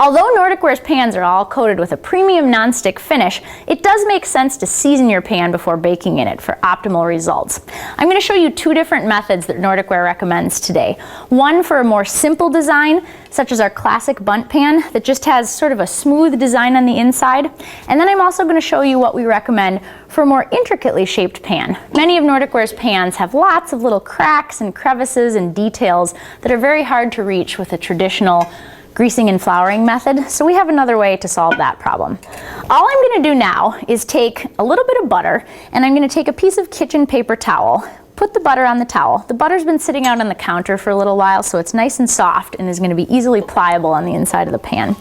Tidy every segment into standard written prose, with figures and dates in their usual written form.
Although Nordic Ware's pans are all coated with a premium nonstick finish, it does make sense to season your pan before baking in it for optimal results. I'm going to show you two different methods that Nordic Ware recommends today. One for a more simple design, such as our classic Bundt pan that just has sort of a smooth design on the inside. And then I'm also going to show you what we recommend for a more intricately shaped pan. Many of Nordic Ware's pans have lots of little cracks and crevices and details that are very hard to reach with a traditional greasing and flouring method, so we have another way to solve that problem. All I'm going to do now is take a little bit of butter, and I'm going to take a piece of kitchen paper towel, put the butter on the towel. The butter's been sitting out on the counter for a little while, so it's nice and soft and is going to be easily pliable on the inside of the pan.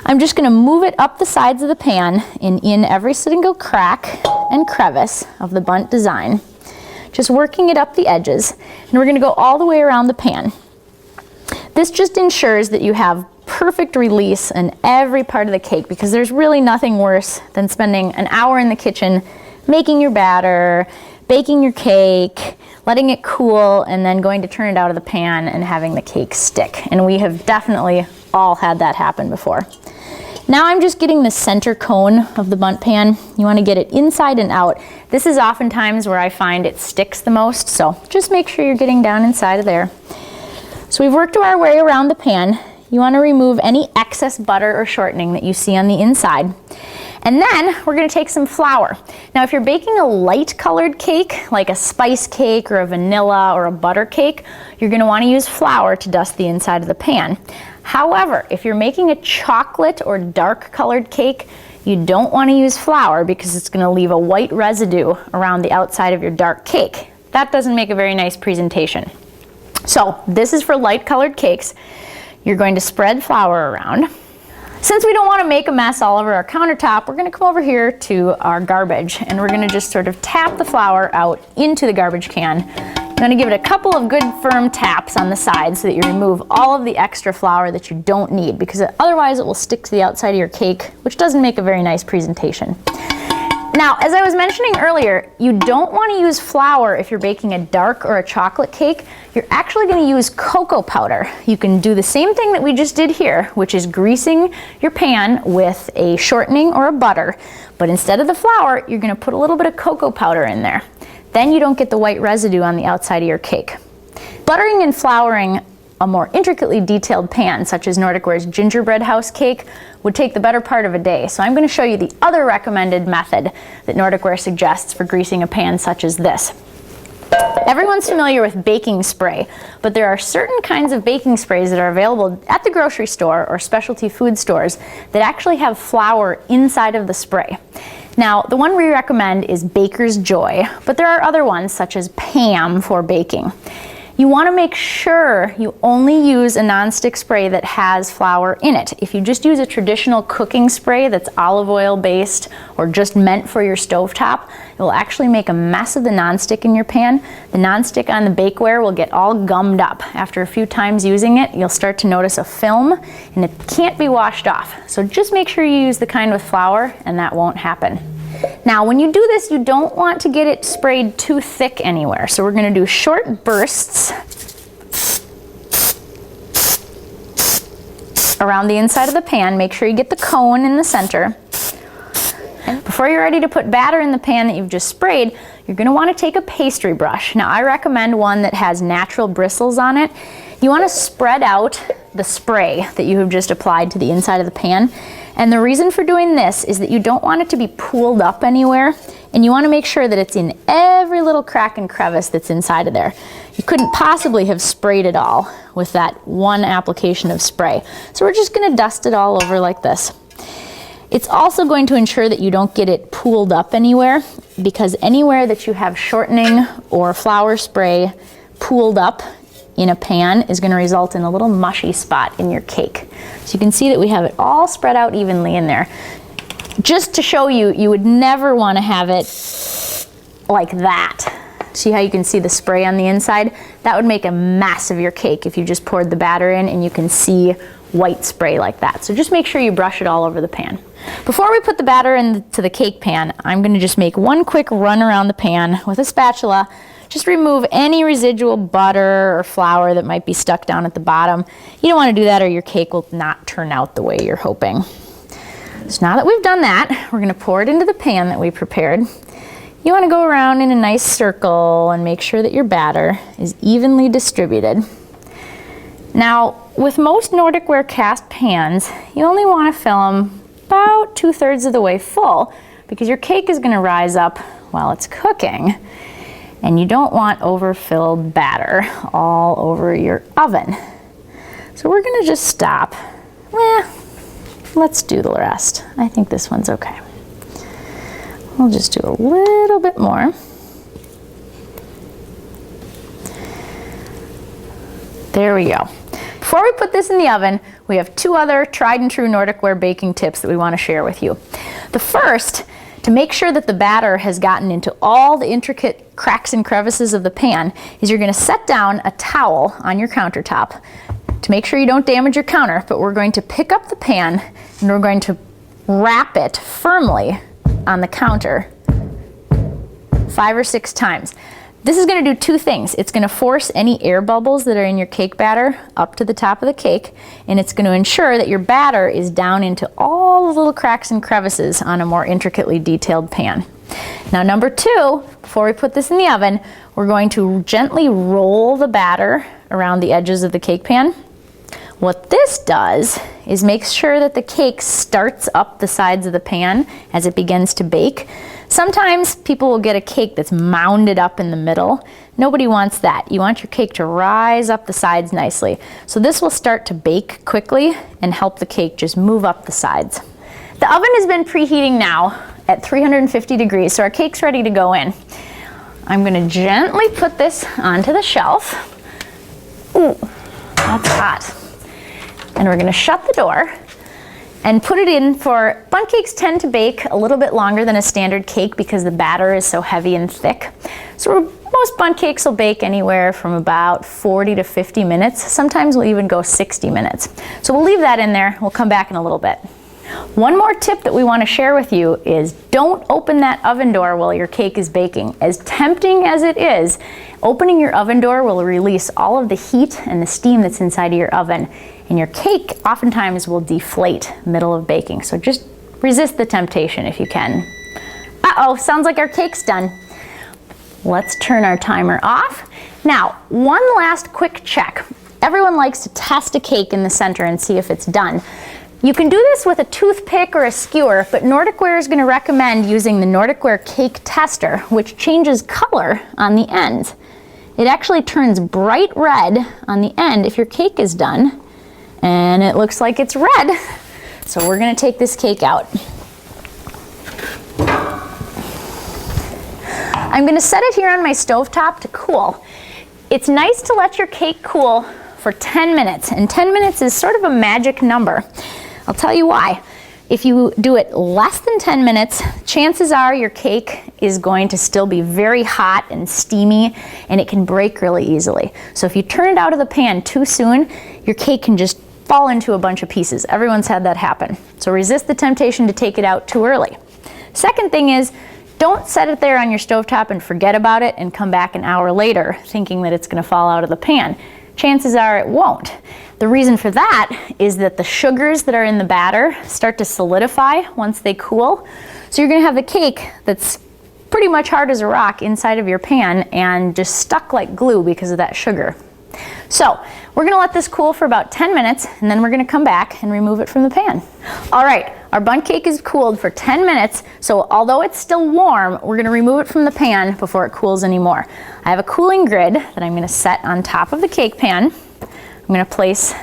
I'm just going to move it up the sides of the pan and in every single crack and crevice of the Bundt design, just working it up the edges, and we're going to go all the way around the pan. This just ensures that you have perfect release in every part of the cake, because there's really nothing worse than spending an hour in the kitchen making your batter, baking your cake, letting it cool, and then going to turn it out of the pan and having the cake stick. And we have definitely all had that happen before. Now I'm just getting the center cone of the Bundt pan. You want to get it inside and out. This is oftentimes where I find it sticks the most, so just make sure you're getting down inside of there. So we've worked our way around the pan. You want to remove any excess butter or shortening that you see on the inside. And then we're going to take some flour. Now if you're baking a light colored cake, like a spice cake or a vanilla or a butter cake, you're going to want to use flour to dust the inside of the pan. However, if you're making a chocolate or dark colored cake, you don't want to use flour because it's going to leave a white residue around the outside of your dark cake. That doesn't make a very nice presentation. So this is for light colored cakes. You're going to spread flour around. Since we don't want to make a mess all over our countertop, we're going to come over here to our garbage, and we're going to just sort of tap the flour out into the garbage can. You're going to give it a couple of good firm taps on the side so that you remove all of the extra flour that you don't need, because otherwise it will stick to the outside of your cake, which doesn't make a very nice presentation. Now, as I was mentioning earlier, you don't want to use flour if you're baking a dark or a chocolate cake. You're actually going to use cocoa powder. You can do the same thing that we just did here, which is greasing your pan with a shortening or a butter. But instead of the flour, you're going to put a little bit of cocoa powder in there. Then you don't get the white residue on the outside of your cake. Buttering and flouring a more intricately detailed pan, such as Nordic Ware's gingerbread house cake, would take the better part of a day. So I'm going to show you the other recommended method that Nordic Ware suggests for greasing a pan such as this. Everyone's familiar with baking spray, but there are certain kinds of baking sprays that are available at the grocery store or specialty food stores that actually have flour inside of the spray. Now, the one we recommend is Baker's Joy, but there are other ones such as Pam for baking. You want to make sure you only use a nonstick spray that has flour in it. If you just use a traditional cooking spray that's olive oil based or just meant for your stovetop, it will actually make a mess of the nonstick in your pan. The nonstick on the bakeware will get all gummed up. After a few times using it, you'll start to notice a film, and it can't be washed off. So just make sure you use the kind with flour, and that won't happen. Now, when you do this, you don't want to get it sprayed too thick anywhere. So we're going to do short bursts around the inside of the pan. Make sure you get the cone in the center. And before you're ready to put batter in the pan that you've just sprayed, you're going to want to take a pastry brush. Now, I recommend one that has natural bristles on it. You want to spread out the spray that you have just applied to the inside of the pan. And the reason for doing this is that you don't want it to be pooled up anywhere, and you want to make sure that it's in every little crack and crevice that's inside of there. You couldn't possibly have sprayed it all with that one application of spray. So we're just going to dust it all over like this. It's also going to ensure that you don't get it pooled up anywhere, because anywhere that you have shortening or flour spray pooled up in a pan is going to result in a little mushy spot in your cake. So you can see that we have it all spread out evenly in there. Just to show you, you would never want to have it like that. See how you can see the spray on the inside? That would make a mess of your cake if you just poured the batter in and you can see white spray like that. So just make sure you brush it all over the pan. Before we put the batter into the cake pan, I'm going to just make one quick run around the pan with a spatula, just remove any residual butter or flour that might be stuck down at the bottom. You don't want to do that or your cake will not turn out the way you're hoping. So now that we've done that, we're going to pour it into the pan that we prepared. You want to go around in a nice circle and make sure that your batter is evenly distributed. Now, with most Nordic Ware cast pans, you only want to fill them about 2/3 of the way full because your cake is going to rise up while it's cooking. And you don't want overfilled batter all over your oven. So we're going to just stop. Let's do the rest. I think this one's okay. We'll just do a little bit more. There we go. Before we put this in the oven, we have 2 other tried and true Nordic Ware baking tips that we want to share with you. The first, to make sure that the batter has gotten into all the intricate cracks and crevices of the pan, is you're going to set down a towel on your countertop to make sure you don't damage your counter, but we're going to pick up the pan and we're going to wrap it firmly on the counter 5 or 6 times. This is going to do 2 things. It's going to force any air bubbles that are in your cake batter up to the top of the cake, and it's going to ensure that your batter is down into all the little cracks and crevices on a more intricately detailed pan. Now, number 2, before we put this in the oven, we're going to gently roll the batter around the edges of the cake pan. What this does is make sure that the cake starts up the sides of the pan as it begins to bake. Sometimes people will get a cake that's mounded up in the middle. Nobody wants that. You want your cake to rise up the sides nicely. So this will start to bake quickly and help the cake just move up the sides. The oven has been preheating now at 350 degrees, so our cake's ready to go in. I'm going to gently put this onto the shelf. Ooh, that's hot. And we're going to shut the door and put it in for, Bundt cakes tend to bake a little bit longer than a standard cake because the batter is so heavy and thick. So most Bundt cakes will bake anywhere from about 40 to 50 minutes. Sometimes we'll even go 60 minutes. So we'll leave that in there. We'll come back in a little bit. One more tip that we want to share with you is don't open that oven door while your cake is baking. As tempting as it is, opening your oven door will release all of the heat and the steam that's inside of your oven, and your cake oftentimes will deflate middle of baking. So just resist the temptation if you can. Uh-oh, sounds like our cake's done. Let's turn our timer off. Now, one last quick check. Everyone likes to test a cake in the center and see if it's done. You can do this with a toothpick or a skewer, but Nordic Ware is going to recommend using the Nordic Ware Cake Tester, which changes color on the ends. It actually turns bright red on the end if your cake is done, and it looks like it's red. So we're going to take this cake out. I'm going to set it here on my stovetop to cool. It's nice to let your cake cool for 10 minutes, and 10 minutes is sort of a magic number. I'll tell you why. If you do it less than 10 minutes, chances are your cake is going to still be very hot and steamy, and it can break really easily. So if you turn it out of the pan too soon, your cake can just fall into a bunch of pieces. Everyone's had that happen. So resist the temptation to take it out too early. Second thing is, don't set it there on your stovetop and forget about it and come back an hour later thinking that it's going to fall out of the pan. Chances are it won't. The reason for that is that the sugars that are in the batter start to solidify once they cool. So you're going to have the cake that's pretty much hard as a rock inside of your pan and just stuck like glue because of that sugar. So we're going to let this cool for about 10 minutes and then we're going to come back and remove it from the pan. All right, our Bundt cake is cooled for 10 minutes, so although it's still warm, we're going to remove it from the pan before it cools anymore. I have a cooling grid that I'm going to set on top of the cake pan. I'm going to place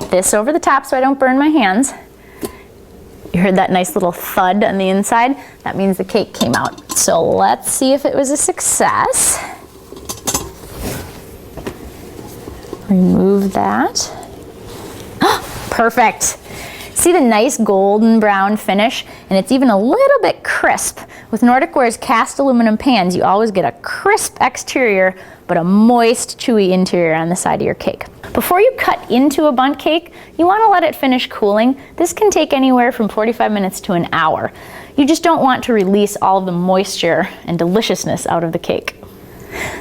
this over the top so I don't burn my hands. You heard that nice little thud on the inside? That means the cake came out. So let's see if it was a success. Remove that. Perfect. See the nice golden brown finish? And it's even a little bit crisp. With Nordic Ware's cast aluminum pans, you always get a crisp exterior, but a moist, chewy interior on the side of your cake. Before you cut into a Bundt cake, you want to let it finish cooling. This can take anywhere from 45 minutes to an hour. You just don't want to release all of the moisture and deliciousness out of the cake.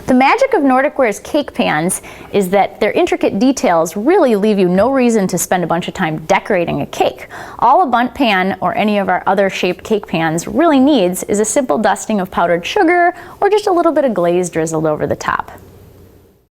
The magic of Nordic Ware's cake pans is that their intricate details really leave you no reason to spend a bunch of time decorating a cake. All a Bundt pan or any of our other shaped cake pans really needs is a simple dusting of powdered sugar or just a little bit of glaze drizzled over the top.